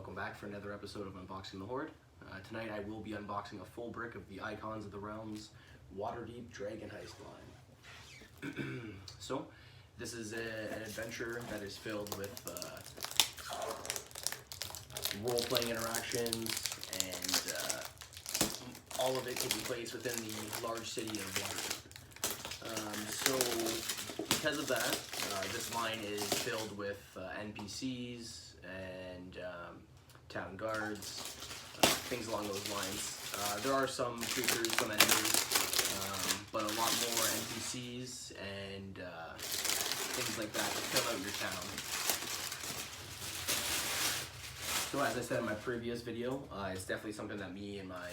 welcome back for another episode of Unboxing the Hoard. Tonight I will be unboxing a full brick of the Icons of the Realms Waterdeep Dragon Heist line. So, this is an adventure that is filled with role-playing interactions and all of it taking place within the large city of Waterdeep. So, because of that, this line is filled with NPCs and town guards, things along those lines. There are some creatures, some enemies, but a lot more NPCs and things like that to fill out your town. So as I said in my previous video, it's definitely something that me and my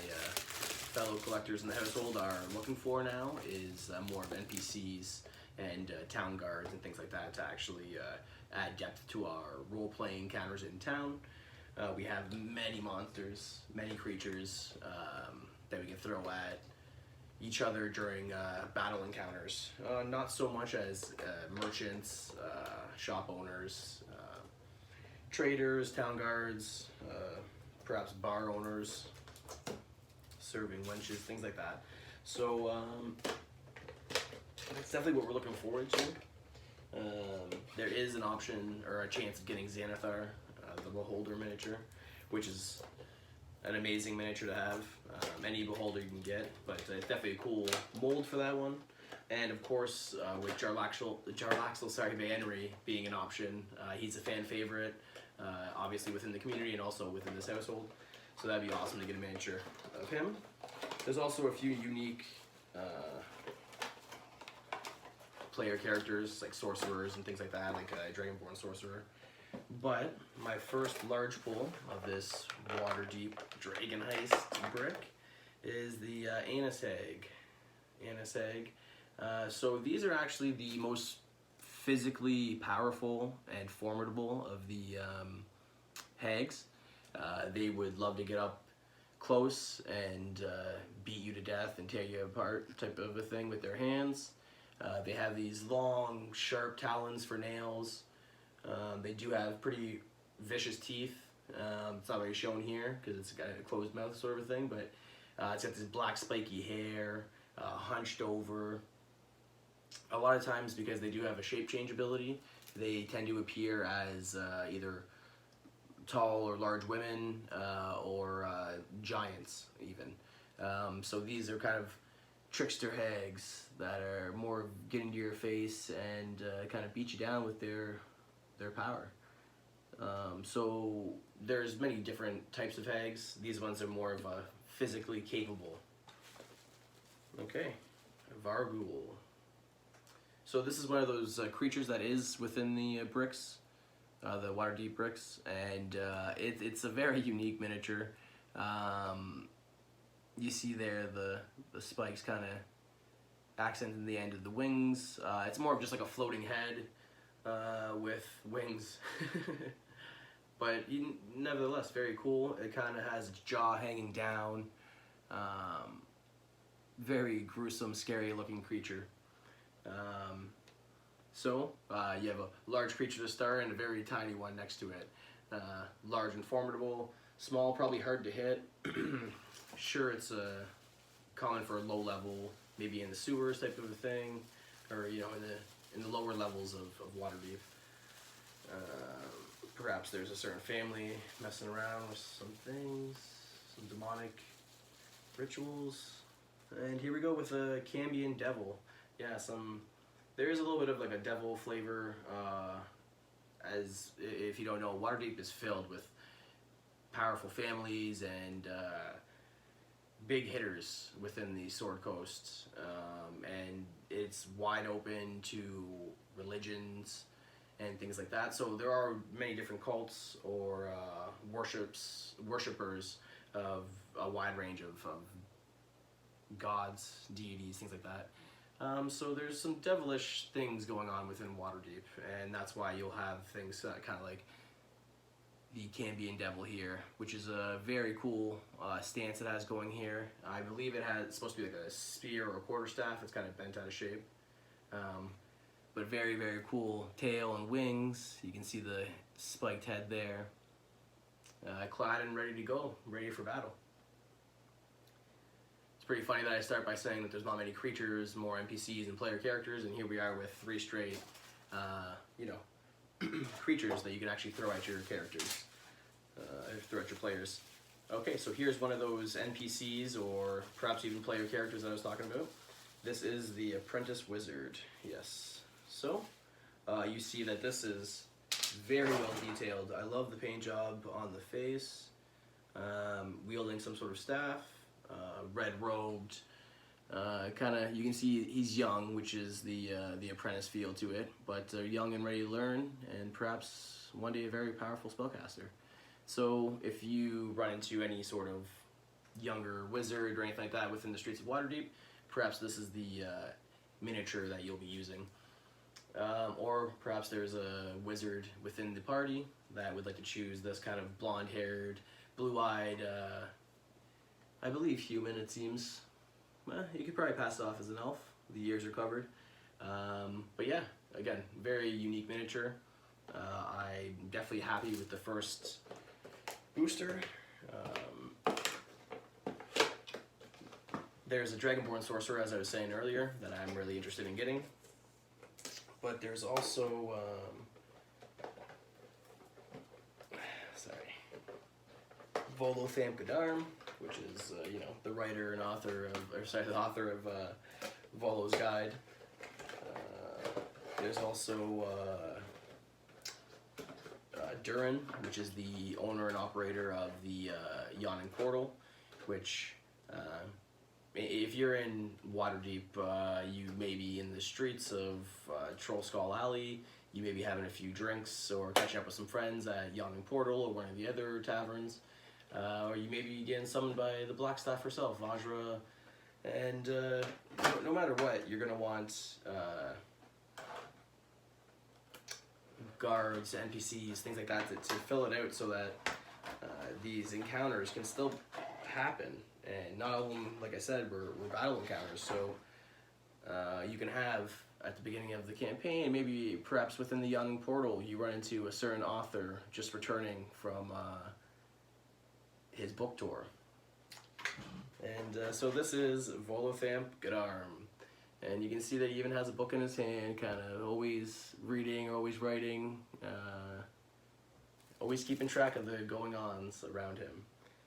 fellow collectors in the household are looking for now, is more of NPCs and town guards and things like that to actually add depth to our role-playing encounters in town. We have many monsters, many creatures that we can throw at each other during battle encounters. Not so much as merchants, shop owners, traders, town guards, perhaps bar owners, serving wenches, things like that. So that's definitely what we're looking forward to. There is an option or a chance of getting Xanathar, the Beholder miniature, which is an amazing miniature to have. Any Beholder you can get, but it's definitely a cool mold for that one. And of course, with Jarlaxle Henry being an option, he's a fan favorite, obviously within the community and also within this household. So that'd be awesome to get a miniature of him. There's also a few unique player characters like sorcerers and things like that, like a Dragonborn sorcerer. But my first large pull of this Waterdeep Dragon Heist brick is the Annis Egg. So these are actually the most physically powerful and formidable of the hags. They would love to get up close and beat you to death and tear you apart type of a thing with their hands. They have these long, sharp talons for nails. They do have pretty vicious teeth. It's not really shown here because it's got a closed mouth sort of a thing, but it's got this black spiky hair, hunched over. A lot of times, because they do have a shape change ability, they tend to appear as either tall or large women or giants even. So these are kind of trickster hags that are more get into your face and kind of beat you down with their power. So there's many different types of hags. These ones are more of a physically capable. Okay, Varghul. So this is one of those creatures that is within the bricks, the Waterdeep bricks, and it's a very unique miniature. You see there the spikes kind of accenting the end of the wings. It's more of just like a floating head with wings. But nevertheless, very cool. It kind of has its jaw hanging down. Very gruesome, scary looking creature. So you have a large creature to start and a very tiny one next to it. Large and formidable, small, probably hard to hit. Sure, it's common for a low level, maybe in the sewers type of a thing, or you know, in the lower levels of Waterdeep. Perhaps there's a certain family messing around with some things, some demonic rituals. And here we go with a Cambion Devil. Yeah, there is a little bit of like a devil flavor. As if you don't know, Waterdeep is filled with powerful families and big hitters within the Sword Coast, and it's wide open to religions and things like that. So there are many different cults or worshippers of a wide range of gods, deities, things like that. So there's some devilish things going on within Waterdeep, and that's why you'll have things kind of like the Cambion Devil here, which is a very cool stance it has going here. I believe it's supposed to be like a spear or a quarterstaff. It's kind of bent out of shape. But very, very cool tail and wings. You can see the spiked head there. clad and ready to go, ready for battle. It's pretty funny that I start by saying that there's not many creatures, more NPCs and player characters, and here we are with 3 straight, you know, creatures that you can actually throw at your characters, throw at your players. Okay, so here's one of those NPCs or perhaps even player characters that I was talking about. This is the Apprentice Wizard, yes. So, you see that this is very well detailed. I love the paint job on the face, wielding some sort of staff, red robed, kinda, you can see he's young, which is the apprentice feel to it, but young and ready to learn, and perhaps one day a very powerful spellcaster. So if you run into any sort of younger wizard or anything like that within the streets of Waterdeep, perhaps this is the miniature that you'll be using. Or perhaps there's a wizard within the party that would like to choose this kind of blonde-haired, blue-eyed, I believe human, it seems. Well, you could probably pass it off as an elf. The ears are covered. But yeah, again, very unique miniature. I'm definitely happy with the first booster. There's a Dragonborn Sorcerer, as I was saying earlier, that I'm really interested in getting. But there's also, Volothamp Gadarm, which is, you know, the writer and author of, the author of Volo's Guide. There's also Durin, which is the owner and operator of the Yawning Portal, which, if you're in Waterdeep, you may be in the streets of Trollskull Alley, you may be having a few drinks or catching up with some friends at Yawning Portal or one of the other taverns, or you may be getting summoned by the Blackstaff herself, Vajra, and no matter what, you're going to want guards, NPCs, things like that to fill it out so that these encounters can still happen. And not all of them, like I said, were battle encounters, so you can have, at the beginning of the campaign, maybe perhaps within the Young Portal, you run into a certain author just returning from his book tour. And so this is Volothamp Gadarm, and you can see that he even has a book in his hand, kind of always reading, always writing, always keeping track of the going-ons around him.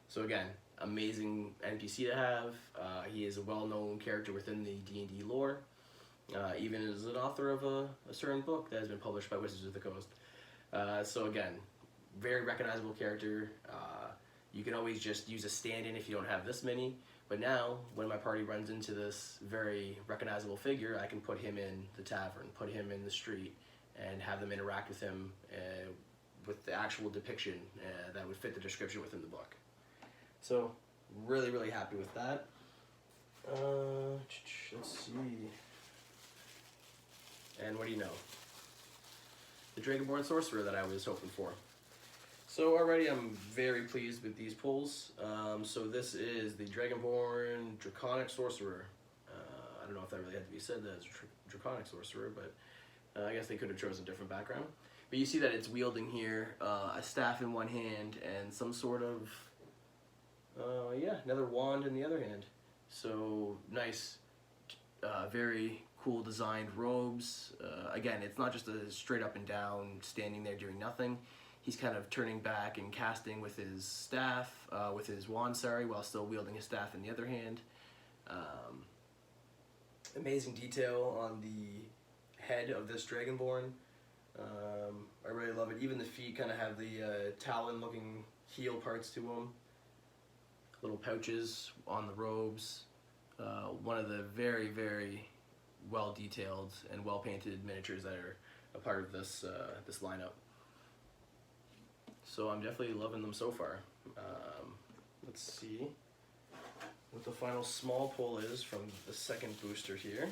So again, amazing NPC to have. He is a well-known character within the D&D lore, even as an author of a certain book that has been published by Wizards of the Coast. So again, very recognizable character. You can always just use a stand-in if you don't have this many, but now, when my party runs into this very recognizable figure, I can put him in the tavern, put him in the street, and have them interact with him with the actual depiction that would fit the description within the book. So, really, really happy with that. Let's see. And what do you know? The Dragonborn Sorcerer that I was hoping for. So already I'm very pleased with these pulls. So this is the Dragonborn Draconic Sorcerer. I don't know if that really had to be said as Draconic Sorcerer, but I guess they could have chosen a different background. But you see that it's wielding here a staff in one hand and some sort of, yeah, another wand in the other hand. So nice, very cool designed robes. Again, it's not just a straight up and down standing there doing nothing. He's kind of turning back and casting with his staff, with his wand, sorry, while still wielding his staff in the other hand. Amazing detail on the head of this Dragonborn. I really love it. Even the feet kind of have the talon-looking heel parts to them. Little pouches on the robes. One of the very, very well-detailed and well-painted miniatures that are a part of this this lineup. So I'm definitely loving them so far. Let's see what the final small pull is from the second booster here.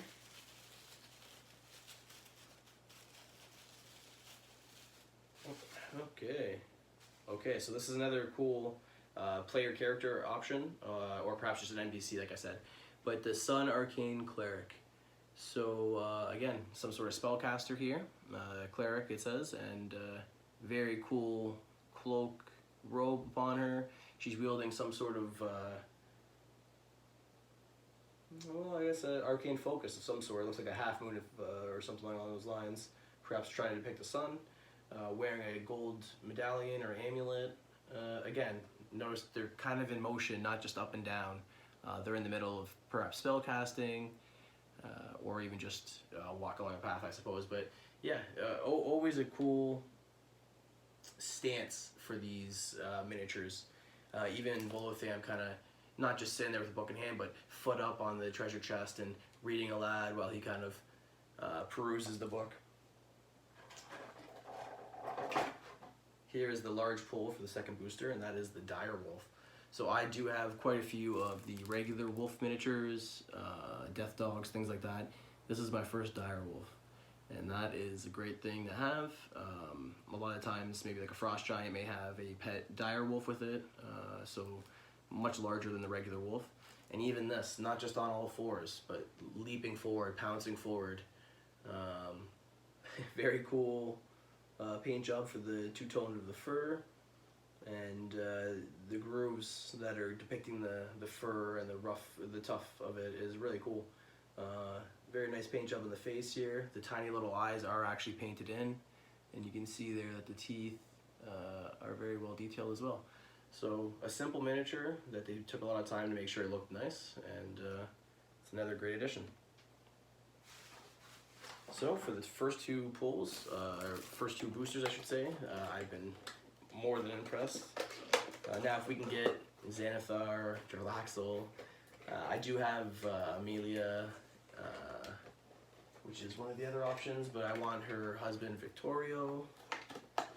Okay, so this is another cool player character option, or perhaps just an NPC, like I said. But the Sun Arcane Cleric. So again, some sort of spellcaster here, cleric it says, and very cool cloak, robe upon her. She's wielding some sort of, well, I guess an arcane focus of some sort. It looks like a half moon or something along those lines. Perhaps trying to depict the sun. Wearing a gold medallion or amulet. Again, notice they're kind of in motion, not just up and down. They're in the middle of perhaps spell casting, or even just walk along a path, I suppose. But yeah, always a cool stance for these miniatures. Even Volothiam kind of not just sitting there with a book in hand, but foot up on the treasure chest and reading aloud while he kind of peruses the book. Here is the large pull for the second booster, and that is the dire wolf. So I do have quite a few of the regular wolf miniatures, death dogs, things like that. This is my first dire wolf, and that is a great thing to have. A lot of times, maybe like a frost giant may have a pet dire wolf with it, so much larger than the regular wolf. And even this, not just on all fours, but leaping forward, pouncing forward. Very cool paint job for the two-tone of the fur, and the grooves that are depicting the fur and the tough of it is really cool. Very nice paint job on the face here. The tiny little eyes are actually painted in, and you can see there that the teeth are very well detailed as well. So a simple miniature that they took a lot of time to make sure it looked nice, and it's another great addition. So for the first two pulls, or first two boosters I should say, I've been more than impressed. Now if we can get Xanathar, Jarlaxle, I do have Amelia, which is one of the other options, but I want her husband Victorio.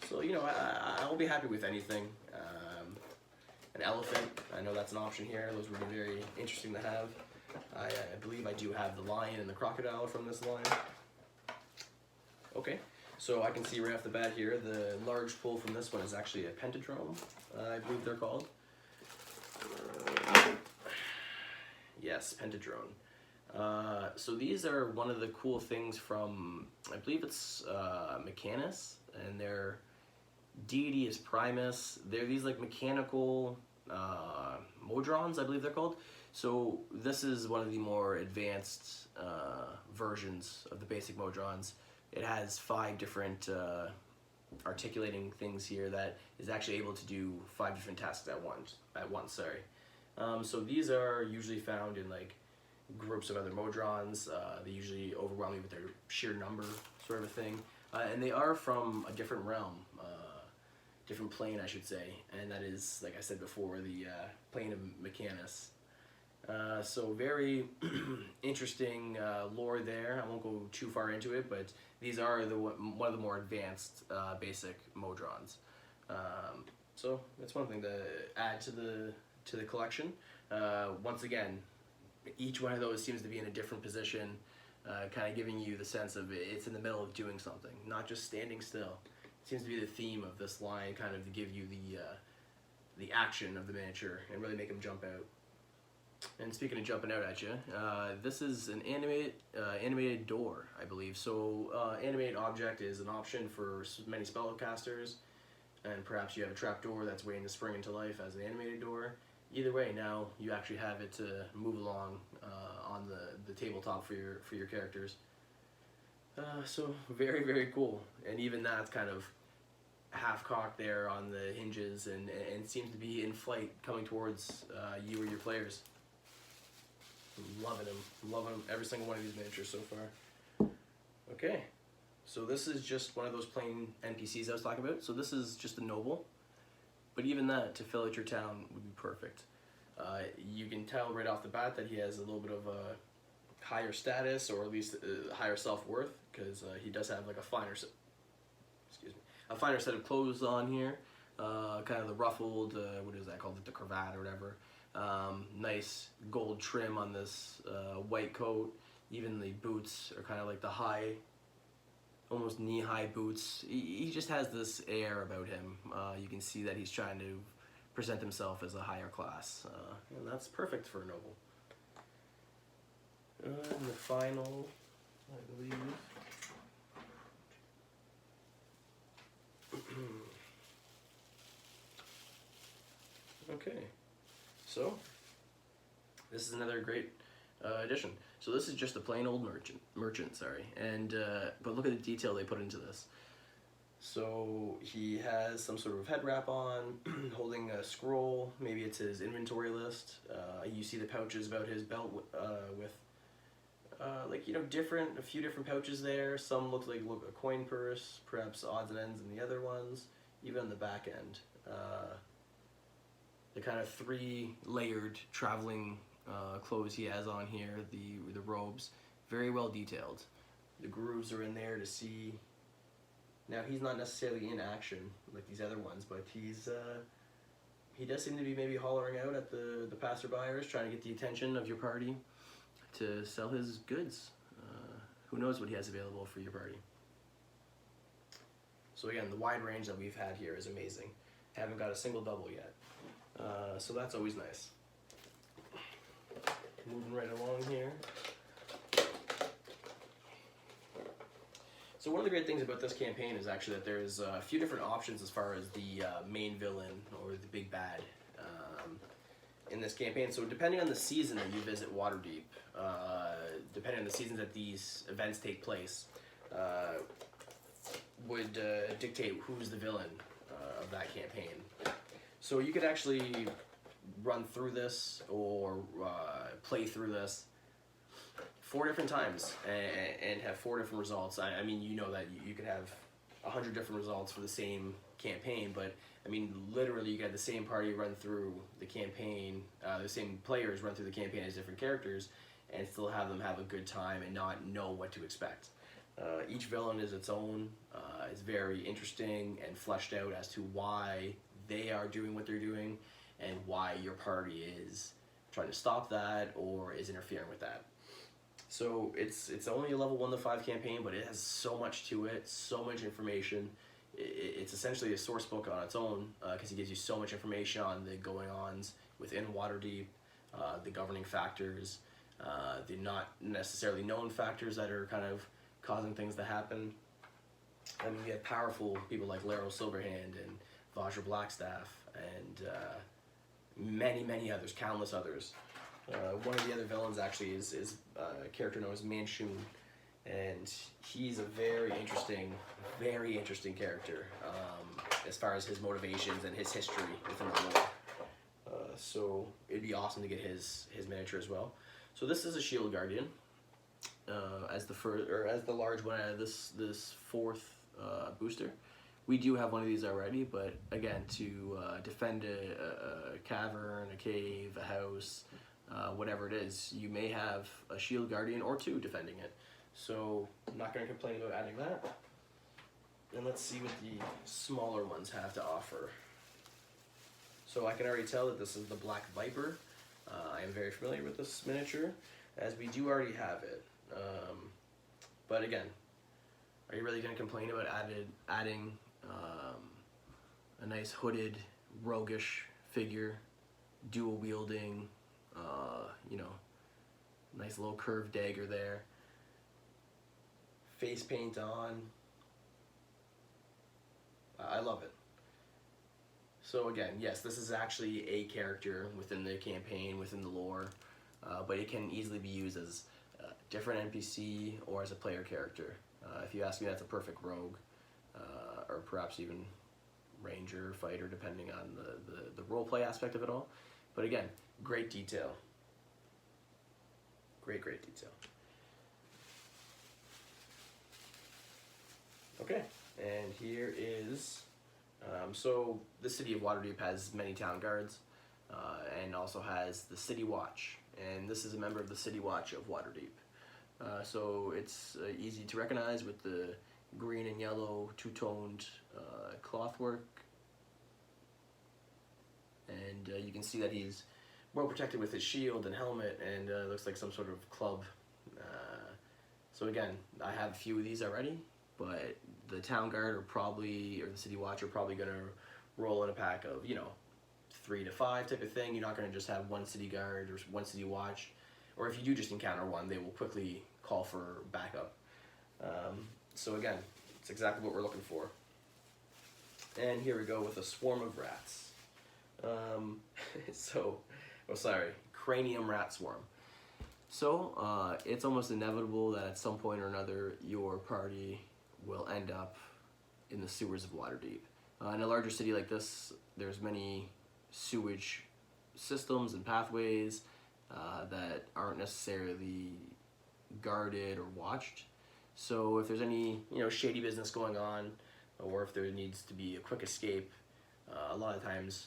So, you know, I'll be happy with anything. An elephant, I know that's an option here. Those would be very interesting to have. I believe I do have the lion and the crocodile from this line. Okay, so I can see right off the bat here, the large pull from this one is actually a pentadrome, I believe they're called. Yes, pentadrone. So these are one of the cool things from, I believe it's Mechanus, and their deity is Primus. They're these like mechanical modrons, I believe they're called. So this is one of the more advanced versions of the basic modrons. It has 5 different articulating things here that is actually able to do 5 different tasks at once. So these are usually found in like groups of other modrons. They usually overwhelm you with their sheer number, sort of a thing. And they are from a different realm, different plane, I should say. And that is, like I said before, the plane of Mechanus. So very interesting lore there. I won't go too far into it, but these are one of the more advanced basic modrons. So that's one thing to add to the collection. Once again, each one of those seems to be in a different position, kind of giving you the sense of it's in the middle of doing something, not just standing still. It seems to be the theme of this line, kind of to give you the action of the miniature and really make them jump out. And speaking of jumping out at you, this is an animated door, I believe. So animated object is an option for many spellcasters, and perhaps you have a trap door that's waiting to spring into life as an animated door. Either way, now you actually have it to move along on the tabletop for your characters. So very, very cool. And even that's kind of half-cocked there on the hinges and seems to be in flight coming towards you or your players. Loving them, every single one of these miniatures so far. Okay, so this is just one of those plain NPCs I was talking about. So this is just a noble, but even that, to fill out your town, would be perfect. You can tell right off the bat that he has a little bit of a higher status, or at least higher self-worth, because he does have like a finer set of clothes on here. Kind of the ruffled, what is that called, the cravat or whatever. Nice gold trim on this white coat. Even the boots are kind of like the high, almost knee-high boots. He just has this air about him. You can see that he's trying to present himself as a higher class, and that's perfect for a noble. And the final, I believe. Okay, so this is another great addition. So this is just a plain old merchant, sorry, and but look at the detail they put into this. So he has some sort of head wrap on, holding a scroll. Maybe it's his inventory list. You see the pouches about his belt with like, you know, a few different pouches there. Some look a coin purse, perhaps odds and ends in the other ones. Even on the back end, the kind of 3-layered traveling clothes he has on here, the robes, very well detailed. The grooves are in there to see. Now he's not necessarily in action like these other ones, but he does seem to be maybe hollering out at the passerbyers, trying to get the attention of your party to sell his goods. Who knows what he has available for your party. So again, the wide range that we've had here is amazing. Haven't got a single double yet. So that's always nice. Moving right along here. So one of the great things about this campaign is actually that there's a few different options as far as the main villain or the big bad in this campaign. So depending on the season that you visit Waterdeep, depending on the seasons that these events take place, would dictate who's the villain of that campaign. So you could actually run through this or play through this 4 different times and have 4 different results. I mean, you know that you could have 100 different results for the same campaign, but I mean, literally you get the same party run through the campaign, the same players run through the campaign as different characters, and still have them have a good time and not know what to expect. Each villain is its own. It's very interesting and fleshed out as to why they are doing what they're doing and why your party is trying to stop that or is interfering with that. So it's only a level 1 to 5 campaign, but it has so much to it, so much information. It's essentially a source book on its own because it gives you so much information on the going-ons within Waterdeep, the governing factors, the not necessarily known factors that are kind of causing things to happen. I mean, we have powerful people like Laro Silverhand and Vajra Blackstaff and many others, countless others. One of the other villains actually is a character known as Manchun, and he's a very interesting character as far as his motivations and his history within the lore. So it'd be awesome to get his miniature as well. So this is a Shield Guardian as the large one out of this 4th booster. We do have one of these already, but again, to defend a cavern, a cave, a house, whatever it is, you may have a Shield Guardian or 2 defending it. So I'm not going to complain about adding that. And let's see what the smaller ones have to offer. So I can already tell that this is the Black Viper. I am very familiar with this miniature, as we do already have it. But again, are you really going to complain about adding a nice hooded, roguish figure, dual wielding, you know, nice little curved dagger there, face paint on? I love it. So again, yes, this is actually a character within the campaign, within the lore, but it can easily be used as a different NPC or as a player character. If you ask me, that's a perfect rogue, or perhaps even ranger, fighter, depending on the roleplay aspect of it all. But again, great detail. Great detail. Okay, and here is, so the city of Waterdeep has many town guards, and also has the City Watch, and this is a member of the City Watch of Waterdeep. So it's easy to recognize with the green and yellow two-toned clothwork, and you can see that he's well protected with his shield and helmet, and looks like some sort of club. So again, I have a few of these already, but the town guard or the city watch are probably going to roll in a pack of, you know, 3 to 5 type of thing. You're not going to just have one city guard or one city watch, or if you do just encounter one, they will quickly call for backup. So again, it's exactly what we're looking for. And here we go with a swarm of rats. Cranium rat swarm. So it's almost inevitable that at some point or another your party will end up in the sewers of Waterdeep. In a larger city like this, there's many sewage systems and pathways that aren't necessarily guarded or watched. So if there's any shady business going on, or if there needs to be a quick escape, a lot of times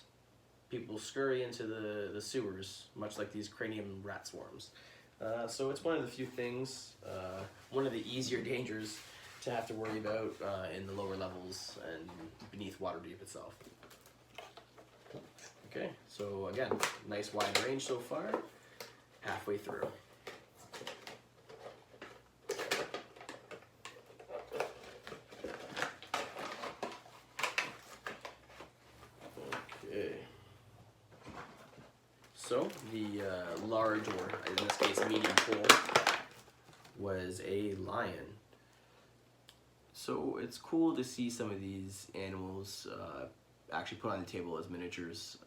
people scurry into the sewers, much like these cranium rat swarms. So it's one of the few things, one of the easier dangers to have to worry about in the lower levels and beneath Waterdeep itself. Okay, so again, nice wide range so far, halfway through. Okay. So the large, or in this case medium pool, was a lion. So it's cool to see some of these animals actually put on the table as miniatures.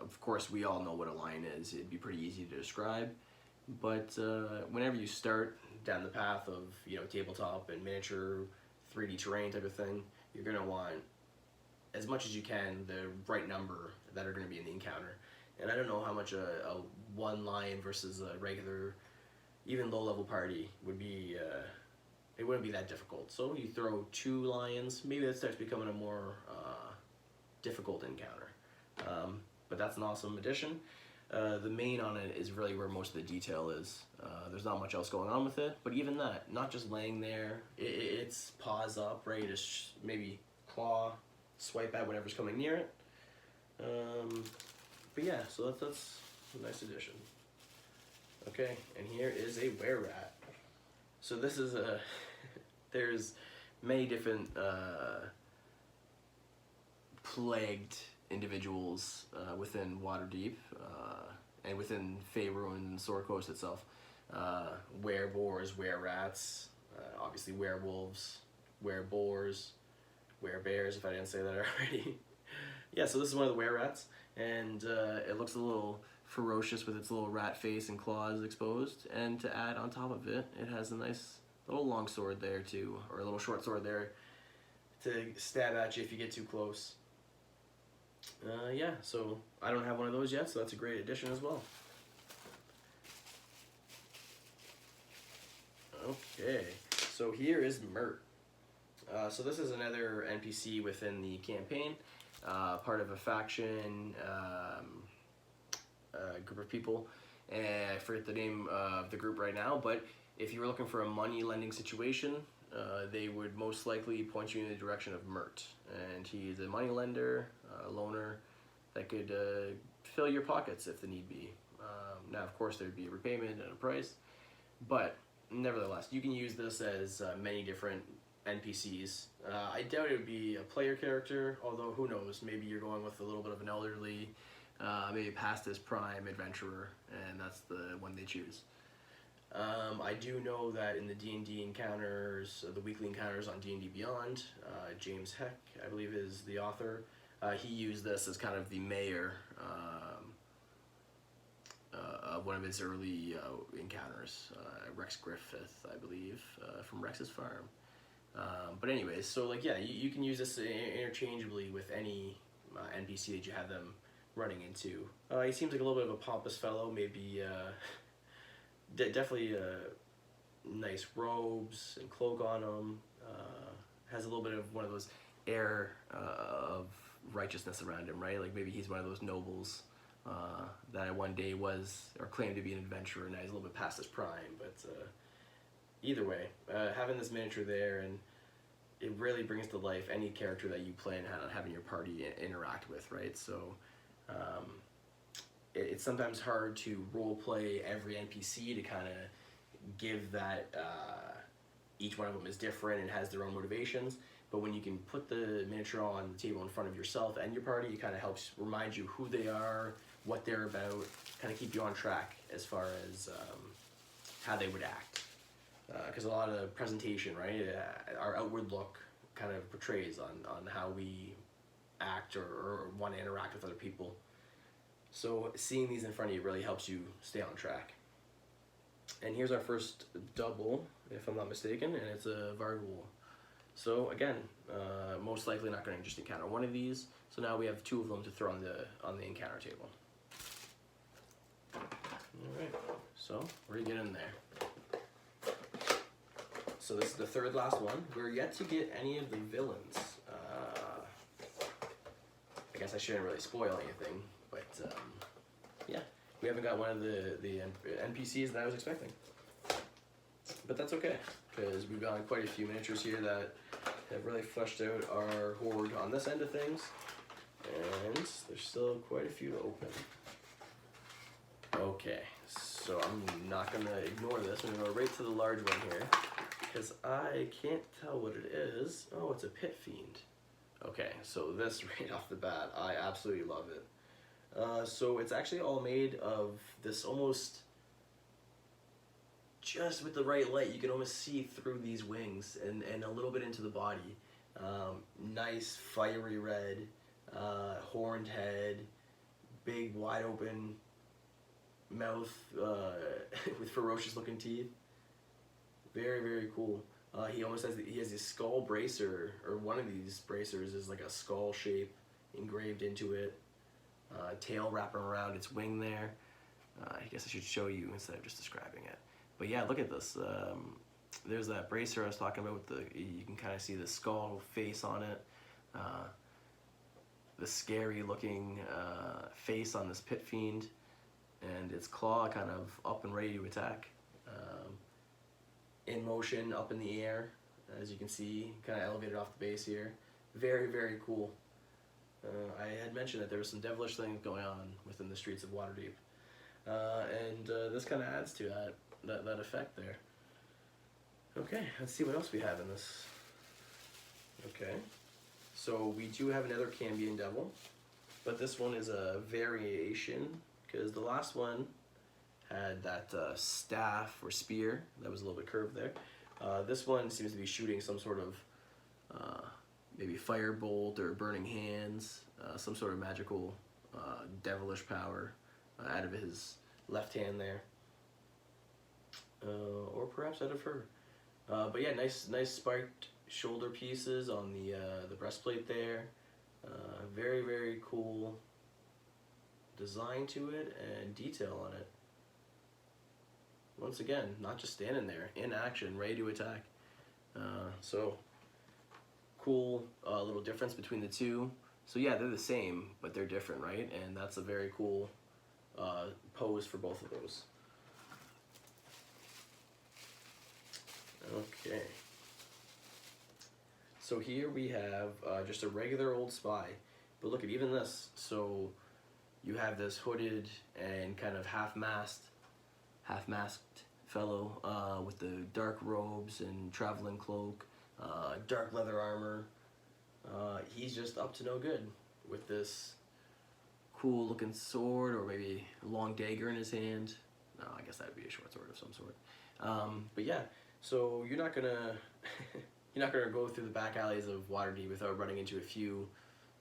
Of course, we all know what a lion is. It'd be pretty easy to describe. But whenever you start down the path of tabletop and miniature 3D terrain type of thing, you're going to want, as much as you can, the right number that are going to be in the encounter. And I don't know how much a one lion versus a regular, even low-level party would be. It wouldn't be that difficult. So you throw 2 lions, maybe that starts becoming a more difficult encounter. But that's an awesome addition. The main on it is really where most of the detail is. There's not much else going on with it, but even that, not just laying there, it's paws up, ready to maybe claw, swipe at whatever's coming near it. But yeah, so that's a nice addition. Okay, and here is a were-rat. So this is a, there's many different plagued individuals within Waterdeep and within Faerun and Sword Coast itself. Were-boars, were-rats, obviously werewolves, were-boars, were-bears, if I didn't say that already. Yeah, so this is one of the were-rats, and it looks a little ferocious with its little rat face and claws exposed, and to add on top of it, it has a nice little long sword there too, or a little short sword there to stab at you if you get too close. Yeah, so I don't have one of those yet, so that's a great addition as well. Okay, so here is Mert. So this is another NPC within the campaign, part of a faction, group of people, and I forget the name of the group right now, but if you were looking for a money lending situation, they would most likely point you in the direction of Mert, and he's a money lender, loaner that could fill your pockets if the need be. Now of course there'd be a repayment and a price, but nevertheless you can use this as many different NPCs. I doubt it would be a player character, although who knows, maybe you're going with a little bit of an elderly, maybe past his prime adventurer, and that's the one they choose. I do know that in the D&D encounters, the weekly encounters on D&D Beyond, James Heck, I believe is the author, he used this as kind of the mayor of one of his early encounters, Rex Griffith, I believe, from Rex's Farm. But anyways, so like yeah, you can use this interchangeably with any NPC that you have them running into. He seems like a little bit of a pompous fellow, maybe definitely nice robes and cloak on him, has a little bit of one of those air of righteousness around him, right? Like maybe he's one of those nobles that one day was or claimed to be an adventurer, and now he's a little bit past his prime, but either way, having this miniature there, and it really brings to life any character that you plan on having your party interact with, right? So it's sometimes hard to role play every NPC to kind of give that each one of them is different and has their own motivations, but when you can put the miniature on the table in front of yourself and your party, it kind of helps remind you who they are, what they're about, kind of keep you on track as far as how they would act. Because a lot of presentation, right, our outward look kind of portrays on how we act or want to interact with other people. So seeing these in front of you really helps you stay on track. And here's our first double, if I'm not mistaken, and it's a Varghul. So again, most likely not going to just encounter one of these. So now we have 2 of them to throw on the encounter table. All right, so we're gonna get in there. So this is the 3rd last one. We're yet to get any of the villains. I guess I shouldn't really spoil anything, but yeah, we haven't got one of the NPCs that I was expecting. But that's okay, because we've got quite a few miniatures here that have really fleshed out our Hoard on this end of things, and there's still quite a few to open. Okay, so I'm not going to ignore this. I'm going to go right to the large one here, because I can't tell what it is. Oh, it's a Pit Fiend. Okay, so this right off the bat, I absolutely love it. So it's actually all made of this almost, just with the right light, you can almost see through these wings and a little bit into the body. Nice fiery red, horned head, big wide open mouth with ferocious looking teeth. Very, very cool. He almost has, he has this skull bracer, or one of these bracers is like a skull shape engraved into it. Tail wrapping around its wing there. I guess I should show you instead of just describing it. But yeah, look at this. There's that bracer I was talking about with the, you can kind of see the skull face on it. The scary looking face on this Pit Fiend, and its claw kind of up and ready to attack. In motion, up in the air, as you can see, kind of elevated off the base here. Very, very cool. I had mentioned that there was some devilish things going on within the streets of Waterdeep. And this kind of adds to that effect there. Okay, let's see what else we have in this. Okay, so we do have another Cambion Devil, but this one is a variation, because the last one had that staff or spear that was a little bit curved there. This one seems to be shooting some sort of maybe firebolt or burning hands, some sort of magical devilish power out of his left hand there, or perhaps out of her. But yeah, nice spiked shoulder pieces on the breastplate there. Very, very cool design to it and detail on it. Once again, not just standing there, in action, ready to attack. So cool little difference between the two. So yeah, they're the same, but they're different, right? And that's a very cool pose for both of those. Okay. So here we have just a regular old spy, but look at even this. So you have this hooded and kind of half-masked fellow with the dark robes and traveling cloak, dark leather armor. He's just up to no good with this cool looking sword, or maybe a long dagger in his hand. No, I guess that would be a short sword of some sort. But yeah, so you're not gonna you're not gonna go through the back alleys of Waterdeep without running into a few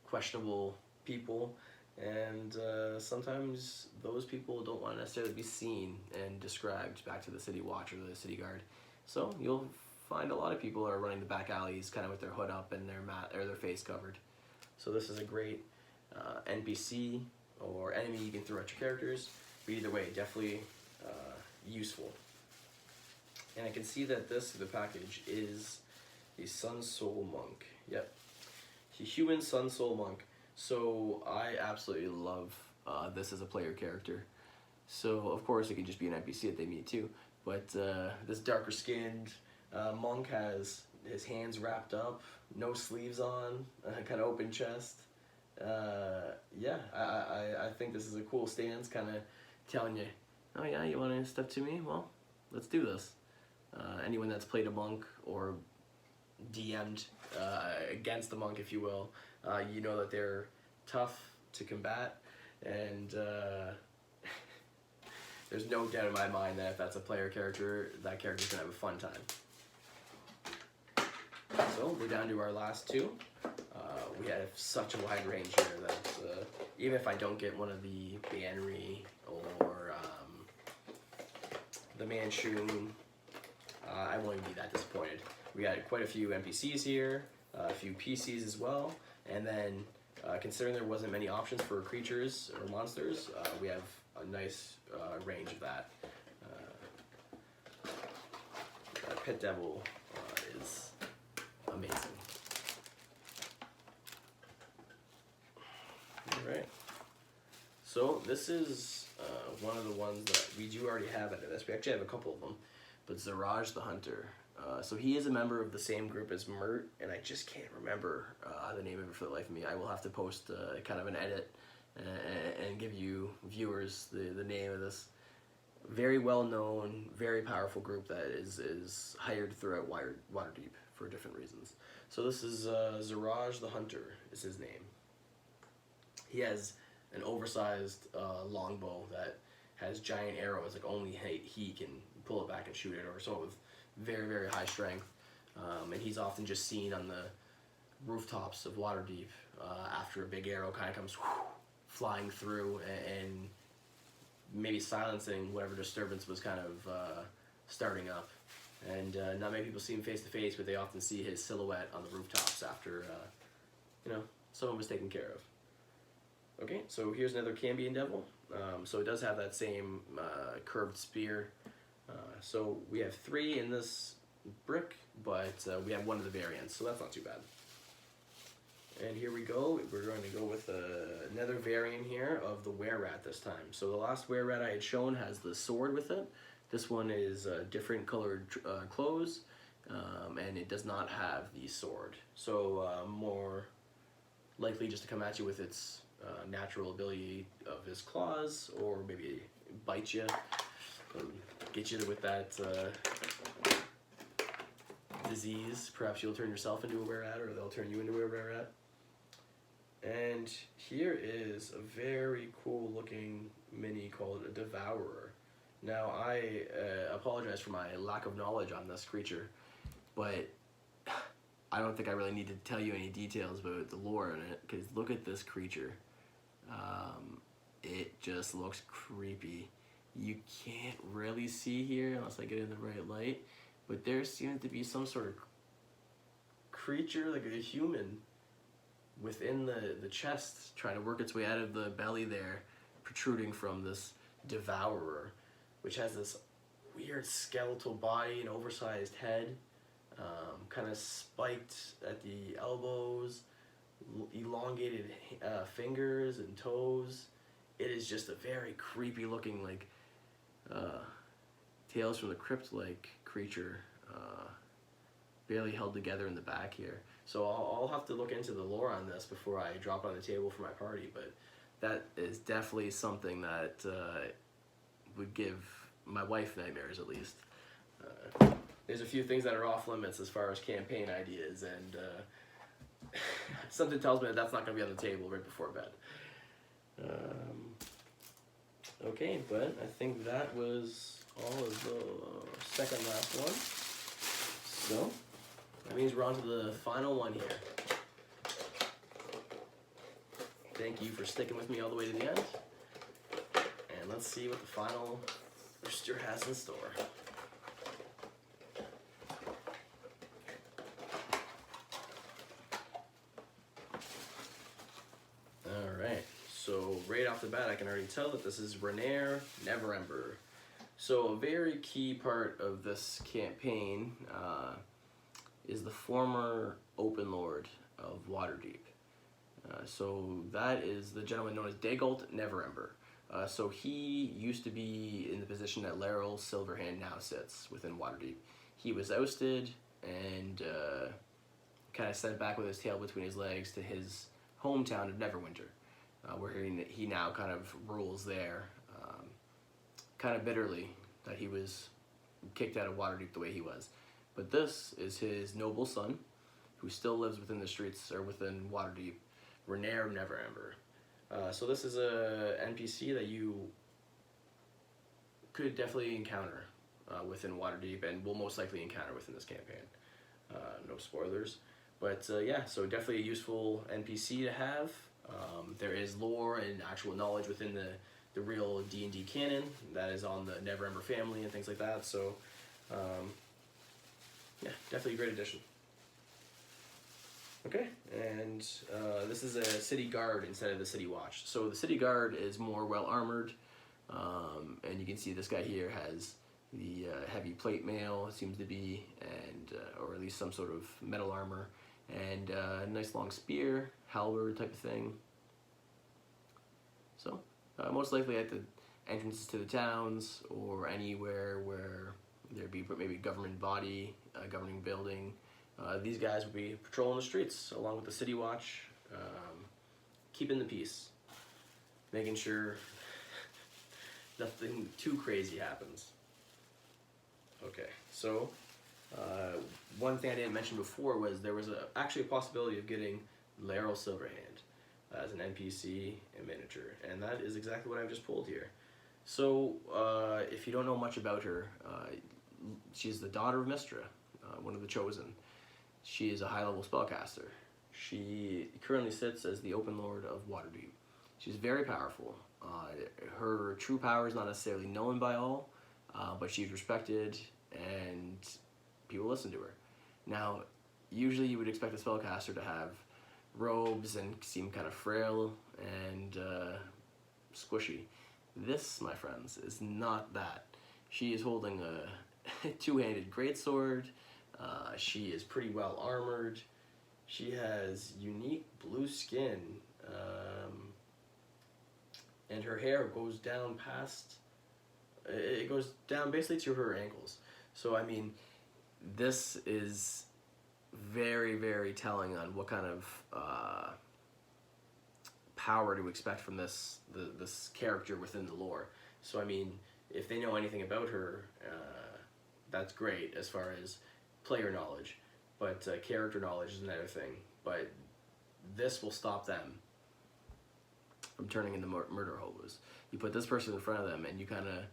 questionable people. And sometimes those people don't want to necessarily be seen and described back to the city watch or the city guard. So you'll find a lot of people are running the back alleys kind of with their hood up and their face covered. So this is a great NPC or enemy you can throw at your characters. But either way, definitely useful. And I can see that the package is the Sun Soul Monk. Yep, the human Sun Soul Monk. So I absolutely love this as a player character. So of course it could just be an NPC that they meet too, but this darker skinned monk has his hands wrapped up, no sleeves on, kind of open chest. Yeah, I think this is a cool stance, kind of telling you, oh yeah, you want to step to me? Well, let's do this. Anyone that's played a monk or DM'd against the monk, if you will, you know that they're tough to combat, and there's no doubt in my mind that if that's a player character, that character's gonna have a fun time. So we're down to our last two. We have such a wide range here that even if I don't get one of the Bannery or the Manchun, I won't even be that disappointed. We got quite a few NPCs here, a few PCs as well, and then considering there wasn't many options for creatures or monsters, we have a nice range of that. Pit Devil is amazing. Alright, so this is one of the ones that we do already have out of this. We actually have a couple of them, but Ziraj the Hunter. So he is a member of the same group as Mert, and I just can't remember the name of it for the life of me. I will have to post kind of an edit and give you viewers the name of this very well-known, very powerful group that is hired throughout Waterdeep for different reasons. So this is Ziraj the Hunter is his name. He has an oversized longbow that has giant arrows, like only he can pull it back and shoot it, or so with very, very high strength. And he's often just seen on the rooftops of Waterdeep after a big arrow kind of comes flying through and maybe silencing whatever disturbance was kind of starting up. And not many people see him face to face, but they often see his silhouette on the rooftops after, someone was taken care of. Okay, so here's another Cambion Devil. So it does have that same curved spear. So we have 3 in this brick, but we have one of the variants, so that's not too bad. And here we go. We're going to go with another variant here of the Were-Rat this time. So the last Were-Rat I had shown has the sword with it. This one is different colored clothes, and it does not have the sword. So more likely just to come at you with its natural ability of his claws, or maybe bite you, get you with that disease. Perhaps you'll turn yourself into a Were-Rat, or they'll turn you into a Were-Rat. And here is a very cool looking mini called a Devourer. Now I apologize for my lack of knowledge on this creature, but I don't think I really need to tell you any details about the lore in it, because look at this creature. It just looks creepy. You can't really see here unless I get in the right light, but there seems to be some sort of creature, like a human, within the chest, trying to work its way out of the belly there, protruding from this Devourer, which has this weird skeletal body and oversized head, kind of spiked at the elbows, elongated fingers and toes. It is just a very creepy looking, like Tales from the Crypt-like creature, barely held together in the back here. So I'll have to look into the lore on this before I drop it on the table for my party, but that is definitely something that would give my wife nightmares, at least. There's a few things that are off limits as far as campaign ideas, and something tells me that that's not going to be on the table right before bed. Okay, but I think that was all of the second last one. So that means we're on to the final one here. Thank you for sticking with me all the way to the end. And let's see what the final rooster has in store. Alright, so right off the bat I can already tell that this is Renaer Neverember. So a very key part of this campaign is the former Open Lord of Waterdeep. So that is the gentleman known as Dagult Neverember. So he used to be in the position that Laeral Silverhand now sits within Waterdeep. He was ousted and kind of sent back with his tail between his legs to his hometown of Neverwinter, where he now kind of rules there, kind of bitterly that he was kicked out of Waterdeep the way he was. But this is his noble son, who still lives within the streets, or within Waterdeep, Renaer Neverember. So this is a NPC that you could definitely encounter within Waterdeep, and will most likely encounter within this campaign. No spoilers. But yeah, so definitely a useful NPC to have. There is lore and actual knowledge within the real D&D canon that is on the Neverember family and things like that. So yeah, definitely a great addition. Okay, and this is a city guard instead of the city watch. So the city guard is more well armored, and you can see this guy here has the heavy plate mail, it seems to be, and or at least some sort of metal armor, and a nice long spear, halberd type of thing. So most likely at the entrances to the towns or anywhere where there'd be maybe government body, governing building. These guys would be patrolling the streets along with the city watch, keeping the peace, making sure nothing too crazy happens. Okay, so one thing I didn't mention before was there was actually a possibility of getting Laeral Silverhand as an NPC in miniature, and that is exactly what I've just pulled here. So if you don't know much about her, she's the daughter of Mystra, one of the Chosen. She is a high-level spellcaster. She currently sits as the Open Lord of Waterdeep. She's very powerful. Her true power is not necessarily known by all, but she's respected and people listen to her. Now, usually you would expect a spellcaster to have robes and seem kind of frail and squishy. This, my friends, is not that. She is holding a two-handed greatsword. She is pretty well armored. She has unique blue skin, and her hair goes down past, it goes down basically to her ankles. So I mean, this is very, very telling on what kind of power to expect from this character within the lore. So I mean, if they know anything about her, that's great as far as player knowledge, but character knowledge is another thing. But this will stop them from turning into murder hobos. You put this person in front of them and you kind of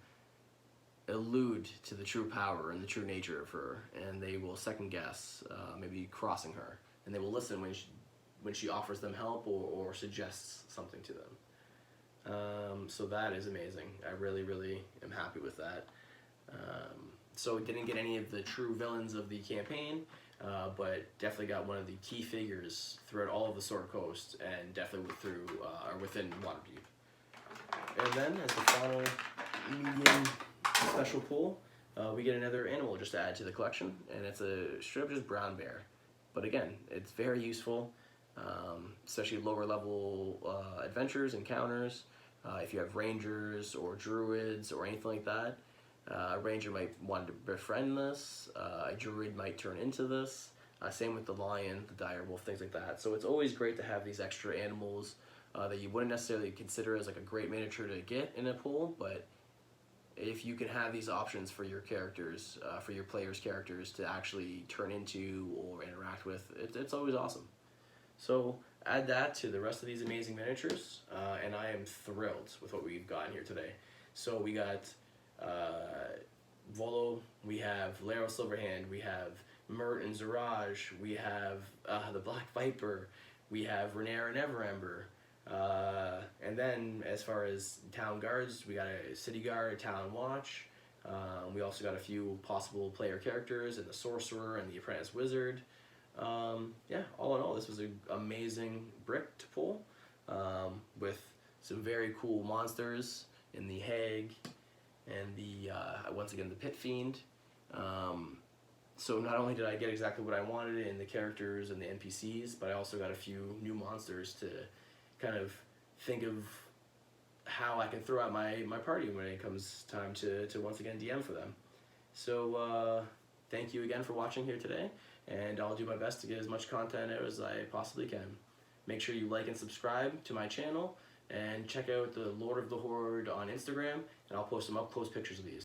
allude to the true power and the true nature of her, and they will second guess, maybe crossing her, and they will listen when she offers them help or suggests something to them. So that is amazing. I really, really am happy with that. So didn't get any of the true villains of the campaign, but definitely got one of the key figures throughout all of the Sword Coast, and definitely within Waterdeep. And then as the final medium special pull, we get another animal just to add to the collection, and it's a straight up just brown bear. But again, it's very useful, especially lower level adventures, encounters. If you have rangers or druids or anything like that, a ranger might want to befriend this, a druid might turn into this, same with the lion, the direwolf, things like that. So it's always great to have these extra animals that you wouldn't necessarily consider as like a great miniature to get in a pool, but if you can have these options for your characters, for your players' characters to actually turn into or interact with, it's always awesome. So add that to the rest of these amazing miniatures, and I am thrilled with what we've gotten here today. So we got Volo, we have Laeral Silverhand, we have Mert and Zaraj, we have the Black Viper, we have Rhaenyra and Neverember, and then as far as town guards, we got a city guard, a town watch. We also got a few possible player characters, and the sorcerer and the apprentice wizard. Yeah, all in all, this was an amazing brick to pull, with some very cool monsters in the hag and the once again the pit fiend. So not only did I get exactly what I wanted in the characters and the NPCs, but I also got a few new monsters to kind of think of how I can throw out my party when it comes time to once again DM for them. So thank you again for watching here today, and I'll do my best to get as much content out as I possibly can. Make sure you like and subscribe to my channel, and check out the Lord of the Hoard on Instagram, and I'll post some up close pictures of these.